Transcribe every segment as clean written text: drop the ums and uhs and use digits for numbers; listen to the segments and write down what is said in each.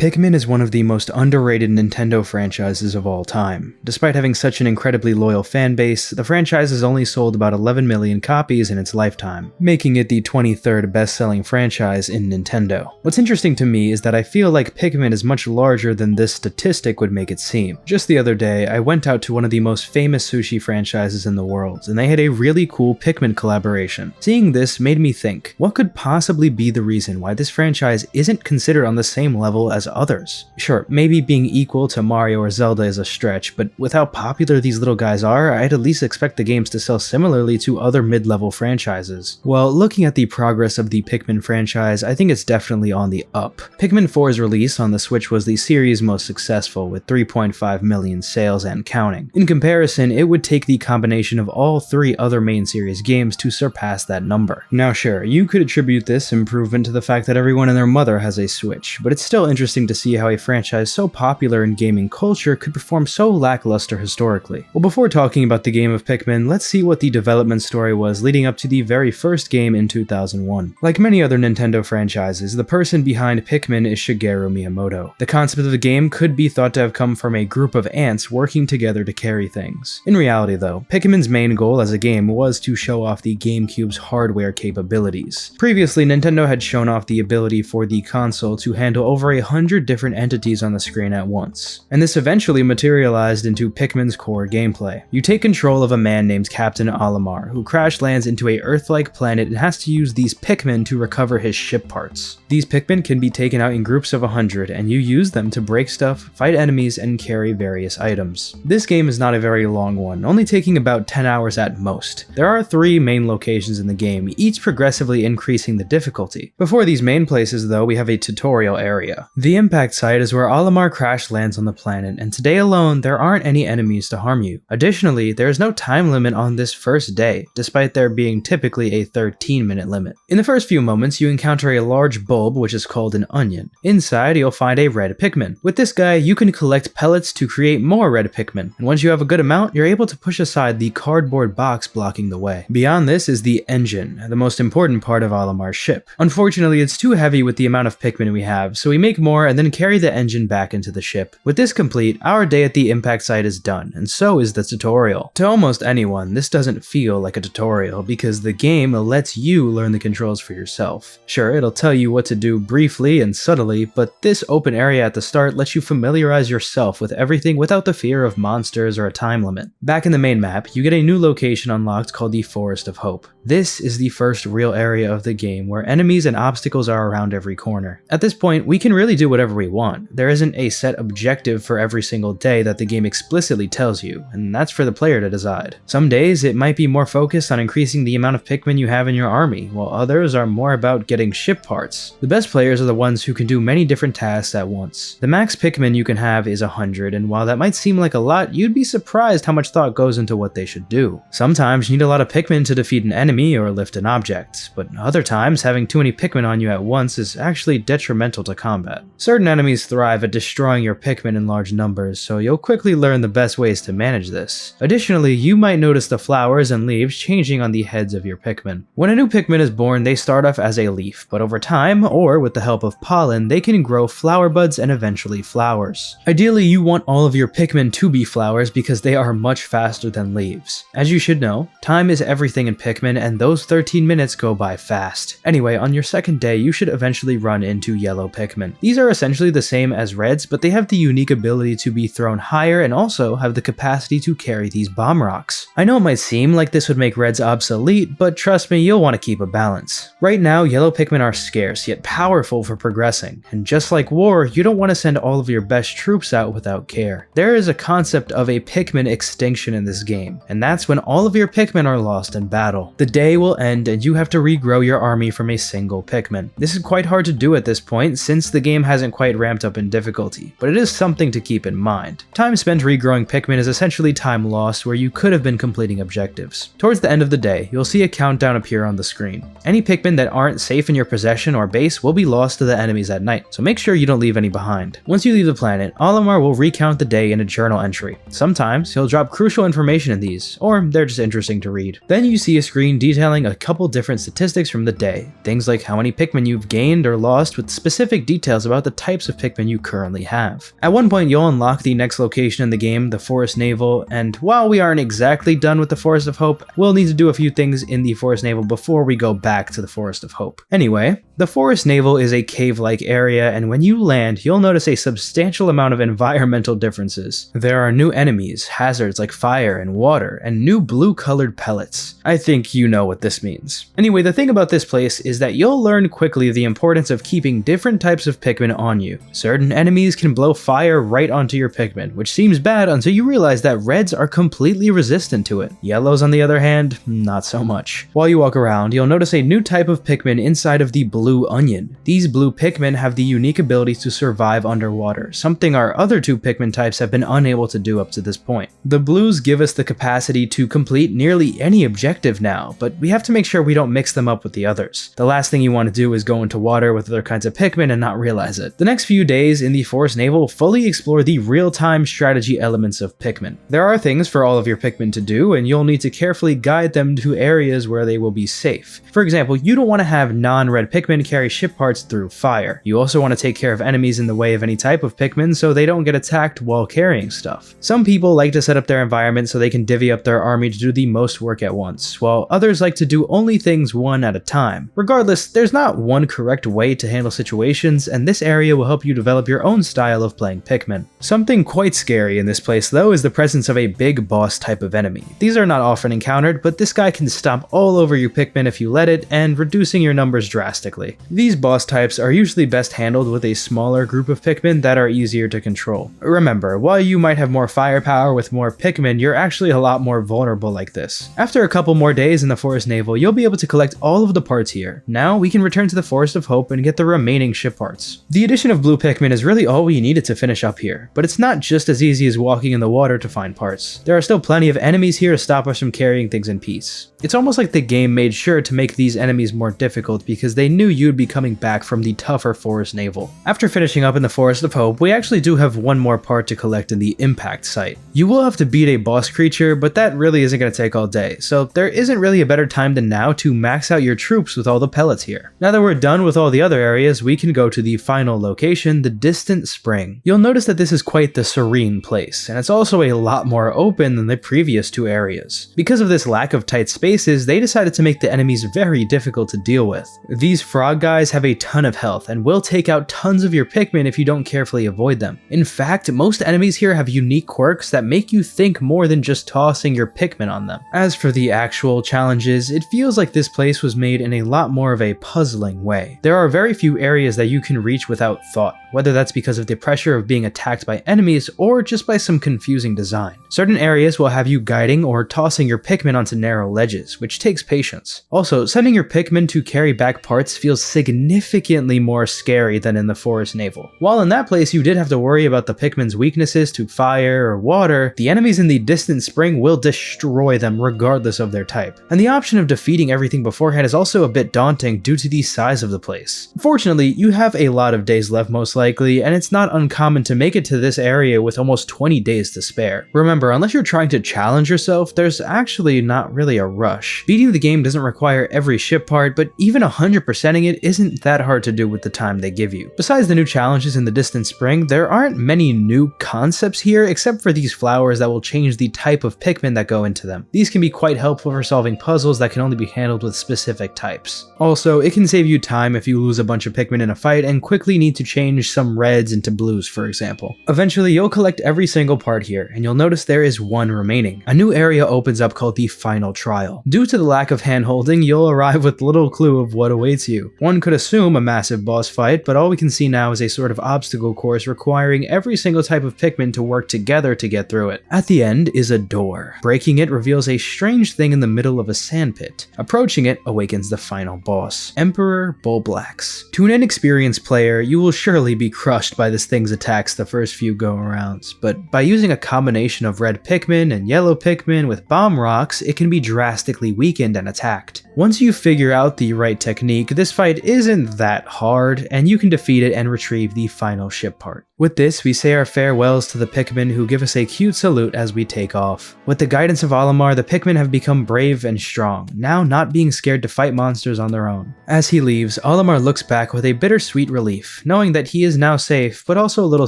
Pikmin is one of the most underrated Nintendo franchises of all time. Despite having such an incredibly loyal fan base, the franchise has only sold about 11 million copies in its lifetime, making it the 23rd best-selling franchise in Nintendo. What's interesting to me is that I feel like Pikmin is much larger than this statistic would make it seem. Just the other day, I went out to one of the most famous sushi franchises in the world, and they had a really cool Pikmin collaboration. Seeing this made me think, what could possibly be the reason why this franchise isn't considered on the same level as others? Sure, maybe being equal to Mario or Zelda is a stretch, but with how popular these little guys are, I'd at least expect the games to sell similarly to other mid-level franchises. Well, looking at the progress of the Pikmin franchise, I think it's definitely on the up. Pikmin 4's release on the Switch was the series' most successful, with 3.5 million sales and counting. In comparison, it would take the combination of all three other main series games to surpass that number. Now sure, you could attribute this improvement to the fact that everyone and their mother has a Switch, but it's still interesting to see how a franchise so popular in gaming culture could perform so lackluster historically. Well, before talking about the game of Pikmin, let's see what the development story was leading up to the very first game in 2001. Like many other Nintendo franchises, the person behind Pikmin is Shigeru Miyamoto. The concept of the game could be thought to have come from a group of ants working together to carry things. In reality though, Pikmin's main goal as a game was to show off the GameCube's hardware capabilities. Previously, Nintendo had shown off the ability for the console to handle over 100 different entities on the screen at once, and this eventually materialized into Pikmin's core gameplay. You take control of a man named Captain Olimar, who crash lands into a Earth-like planet and has to use these Pikmin to recover his ship parts. These Pikmin can be taken out in groups of 100, and you use them to break stuff, fight enemies, and carry various items. This game is not a very long one, only taking about 10 hours at most. There are 3 main locations in the game, each progressively increasing the difficulty. Before these main places though, we have a tutorial area. The impact site is where Olimar crash lands on the planet, and today alone there aren't any enemies to harm you. Additionally, there is no time limit on this first day, despite there being typically a 13-minute limit. In the first few moments, you encounter a large bulb which is called an onion. Inside, you'll find a red Pikmin. With this guy, you can collect pellets to create more red Pikmin, and once you have a good amount, you're able to push aside the cardboard box blocking the way. Beyond this is the engine, the most important part of Olimar's ship. Unfortunately, it's too heavy with the amount of Pikmin we have, so we make more and then carry the engine back into the ship. With this complete, our day at the impact site is done, and so is the tutorial. To almost anyone, this doesn't feel like a tutorial because the game lets you learn the controls for yourself. Sure, it'll tell you what to do briefly and subtly, but this open area at the start lets you familiarize yourself with everything without the fear of monsters or a time limit. Back in the main map, you get a new location unlocked called the Forest of Hope. This is the first real area of the game where enemies and obstacles are around every corner. At this point, we can really do whatever we want. There isn't a set objective for every single day that the game explicitly tells you, and that's for the player to decide. Some days it might be more focused on increasing the amount of Pikmin you have in your army, while others are more about getting ship parts. The best players are the ones who can do many different tasks at once. The max Pikmin you can have is 100, and while that might seem like a lot, you'd be surprised how much thought goes into what they should do. Sometimes you need a lot of Pikmin to defeat an enemy or lift an object, but other times having too many Pikmin on you at once is actually detrimental to combat. Certain enemies thrive at destroying your Pikmin in large numbers, so you'll quickly learn the best ways to manage this. Additionally, you might notice the flowers and leaves changing on the heads of your Pikmin. When a new Pikmin is born, they start off as a leaf, but over time, or with the help of pollen, they can grow flower buds and eventually flowers. Ideally, you want all of your Pikmin to be flowers because they are much faster than leaves. As you should know, time is everything in Pikmin, and those 13 minutes go by fast. Anyway, on your second day, you should eventually run into yellow Pikmin. These are essentially the same as reds, but they have the unique ability to be thrown higher and also have the capacity to carry these bomb rocks. I know it might seem like this would make reds obsolete, but trust me, you'll want to keep a balance. Right now, yellow Pikmin are scarce, yet powerful for progressing, and just like war, you don't want to send all of your best troops out without care. There is a concept of a Pikmin extinction in this game, and that's when all of your Pikmin are lost in battle. The day will end and you have to regrow your army from a single Pikmin. This is quite hard to do at this point since the game hasn't quite ramped up in difficulty, but it is something to keep in mind. Time spent regrowing Pikmin is essentially time lost where you could have been completing objectives. Towards the end of the day, you'll see a countdown appear on the screen. Any Pikmin that aren't safe in your possession or base will be lost to the enemies at night, so make sure you don't leave any behind. Once you leave the planet, Olimar will recount the day in a journal entry. Sometimes he'll drop crucial information in these, or they're just interesting to read. Then you see a screen detailing a couple different statistics from the day, things like how many Pikmin you've gained or lost with specific details about the the types of Pikmin you currently have. At one point you'll unlock the next location in the game, the Forest Navel, and while we aren't exactly done with the Forest of Hope, we'll need to do a few things in the Forest Navel before we go back to the Forest of Hope. Anyway, the Forest Navel is a cave-like area, and when you land, you'll notice a substantial amount of environmental differences. There are new enemies, hazards like fire and water, and new blue-colored pellets. I think you know what this means. Anyway, the thing about this place is that you'll learn quickly the importance of keeping different types of Pikmin on you. Certain enemies can blow fire right onto your Pikmin, which seems bad until you realize that reds are completely resistant to it. Yellows, on the other hand, not so much. While you walk around, you'll notice a new type of Pikmin inside of the blue onion. These blue Pikmin have the unique ability to survive underwater, something our other two Pikmin types have been unable to do up to this point. The blues give us the capacity to complete nearly any objective now, but we have to make sure we don't mix them up with the others. The last thing you want to do is go into water with other kinds of Pikmin and not realize it. The next few days in the Forest Navel fully explore the real-time strategy elements of Pikmin. There are things for all of your Pikmin to do, and you'll need to carefully guide them to areas where they will be safe. For example, you don't want to have non-red Pikmin carry ship parts through fire. You also want to take care of enemies in the way of any type of Pikmin so they don't get attacked while carrying stuff. Some people like to set up their environment so they can divvy up their army to do the most work at once, while others like to do only things one at a time. Regardless, there's not one correct way to handle situations, and this area will help you develop your own style of playing Pikmin. Something quite scary in this place though is the presence of a big boss type of enemy. These are not often encountered, but this guy can stomp all over your Pikmin if you let it, and reducing your numbers drastically. These boss types are usually best handled with a smaller group of Pikmin that are easier to control. Remember, while you might have more firepower with more Pikmin, you're actually a lot more vulnerable like this. After a couple more days in the Forest Navel, you'll be able to collect all of the parts here. Now we can return to the Forest of Hope and get the remaining ship parts. The addition of blue Pikmin is really all we needed to finish up here, but it's not just as easy as walking in the water to find parts. There are still plenty of enemies here to stop us from carrying things in peace. It's almost like the game made sure to make these enemies more difficult because they knew you'd be coming back from the tougher Forest Navel. After finishing up in the Forest of Hope, we actually do have one more part to collect in the Impact site. You will have to beat a boss creature, but that really isn't going to take all day, so there isn't really a better time than now to max out your troops with all the pellets here. Now that we're done with all the other areas, we can go to the final location, the Distant Spring. You'll notice that this is quite the serene place, and it's also a lot more open than the previous two areas. Because of this lack of tight spaces, they decided to make the enemies very difficult to deal with. These frog guys have a ton of health and will take out tons of your Pikmin if you don't carefully avoid them. In fact, most enemies here have unique quirks that make you think more than just tossing your Pikmin on them. As for the actual challenges, it feels like this place was made in a lot more of a puzzling way. There are very few areas that you can reach without thought, whether that's because of the pressure of being attacked by enemies or just by some confusing design. Certain areas will have you guiding or tossing your Pikmin onto narrow ledges, which takes patience. Also, sending your Pikmin to carry back parts feels significantly more scary than in the Forest Navel. While in that place you did have to worry about the Pikmin's weaknesses to fire or water, the enemies in the Distant Spring will destroy them regardless of their type. And the option of defeating everything beforehand is also a bit daunting due to the size of the place. Fortunately, you have a lot of days left most likely, and it's not uncommon to make it to this area with almost 20 days to spare. Remember, unless you're trying to challenge yourself, there's actually not really a rush. Beating the game doesn't require every ship part, but even 100%ing it isn't that hard to do with the time they give you. Besides the new challenges in the Distant Spring, there aren't many new concepts here except for these flowers that will change the type of Pikmin that go into them. These can be quite helpful for solving puzzles that can only be handled with specific types. Also, it can save you time if you lose a bunch of Pikmin in a fight and quickly need to change some reds into blues, for example. Eventually, you'll collect every single part here, and you'll notice there is one remaining. A new area opens up called the Final Trial. Due to the lack of hand-holding, you'll arrive with little clue of what awaits you. One could assume a massive boss fight, but all we can see now is a sort of obstacle course requiring every single type of Pikmin to work together to get through it. At the end is a door. Breaking it reveals a strange thing in the middle of a sandpit. Approaching it awakens the final boss, Emperor Bulblax. To an inexperienced player, you will surely be crushed by this thing's attacks the first few go-arounds, but by using a combination of red Pikmin and yellow Pikmin with bomb rocks, it can be drastically weakened and attacked. Once you figure out the right technique, this fight isn't that hard, and you can defeat it and retrieve the final ship part. With this, we say our farewells to the Pikmin, who give us a cute salute as we take off. With the guidance of Olimar, the Pikmin have become brave and strong, now not being scared to fight monsters on their own. As he leaves, Olimar looks back with a bittersweet relief, knowing that he is now safe, but also a little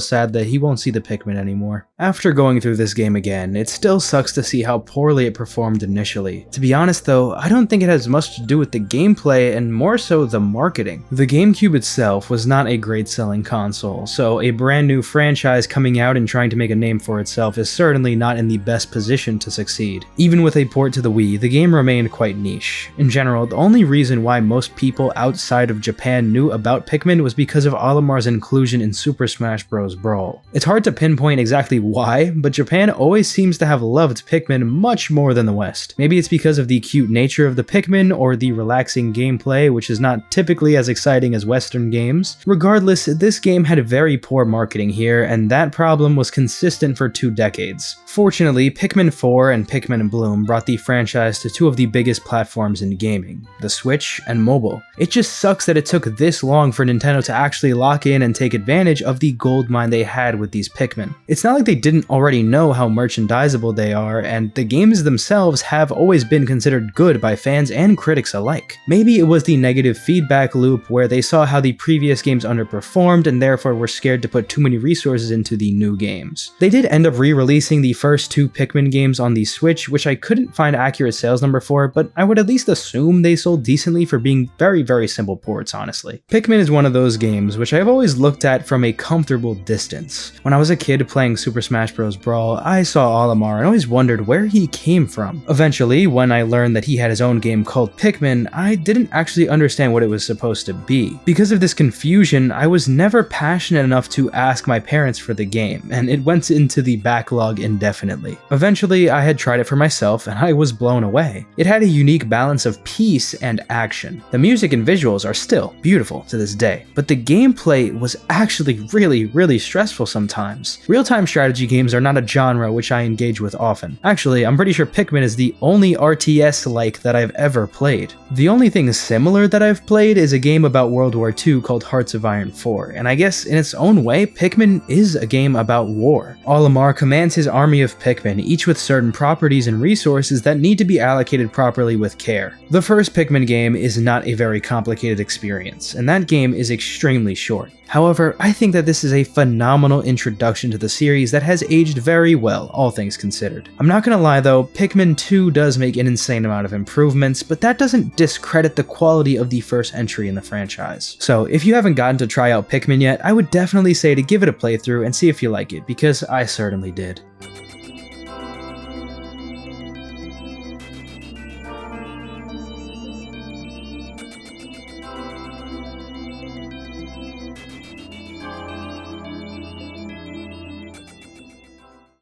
sad that he won't see the Pikmin anymore. After going through this game again, it still sucks to see how poorly it performed initially. To be honest though, I don't think it has much to do with the gameplay and more so the marketing. The GameCube itself was not a great selling console, so a brand new franchise coming out and trying to make a name for itself is certainly not in the best position to succeed. Even with a port to the Wii, the game remained quite niche. In general, the only reason why most people outside of Japan knew about Pikmin was because of Olimar's inclusion in Super Smash Bros. Brawl. It's hard to pinpoint exactly why, but Japan always seems to have loved Pikmin much more than the West. Maybe it's because of the cute nature of the Pikmin or the relaxing gameplay, which is not typically as exciting as Western games. Regardless, this game had very poor marketing here, and that problem was consistent for 2 decades. Fortunately, Pikmin 4 and Pikmin Bloom brought the franchise to 2 of the biggest platforms in gaming, the Switch and mobile. It just sucks that it took this long for Nintendo to actually lock in and take advantage of the goldmine they had with these Pikmin. It's not like they didn't already know how merchandisable they are, and the games themselves have always been considered good by fans and critics alike. Maybe it was the negative feedback loop where they saw how the previous games underperformed and therefore were scared to put too many resources into the new games. They did end up re-releasing the first 2 Pikmin games on the Switch, which I couldn't find accurate sales number for, but I would at least assume they sold decently for being very simple ports, honestly. Pikmin is one of those games which I've always looked at from a comfortable distance. When I was a kid playing Super Smash Bros. Brawl, I saw Olimar and always wondered where he came from. Eventually, when I learned that he had his own game called Pikmin, I didn't actually understand what it was supposed to be. Because of this confusion, I was never passionate enough to ask my parents for the game, and it went into the backlog indefinitely. Eventually, I had tried it for myself, and I was blown away. It had a unique balance of peace and action. The music and visuals are still beautiful to this day, but the gameplay was actually really stressful sometimes. Real-time strategy games are not a genre which I engage with often. Actually, I'm pretty sure Pikmin is the only RTS-like that I've ever played. The only thing similar that I've played is a game about World War II called Hearts of Iron 4, and I guess in its own way, Pikmin is a game about war. Olimar commands his army of Pikmin, each with certain properties and resources that need to be allocated properly with care. The first Pikmin game is not a very complicated experience, and that game is extremely short. However, I think that this is a phenomenal introduction to the series that has aged very well, all things considered. I'm not gonna lie though, Pikmin 2 does make an insane amount of improvements, but that doesn't discredit the quality of the first entry in the franchise. So if you haven't gotten to try out Pikmin yet, I would definitely say to give it a playthrough and see if you like it, because I certainly did.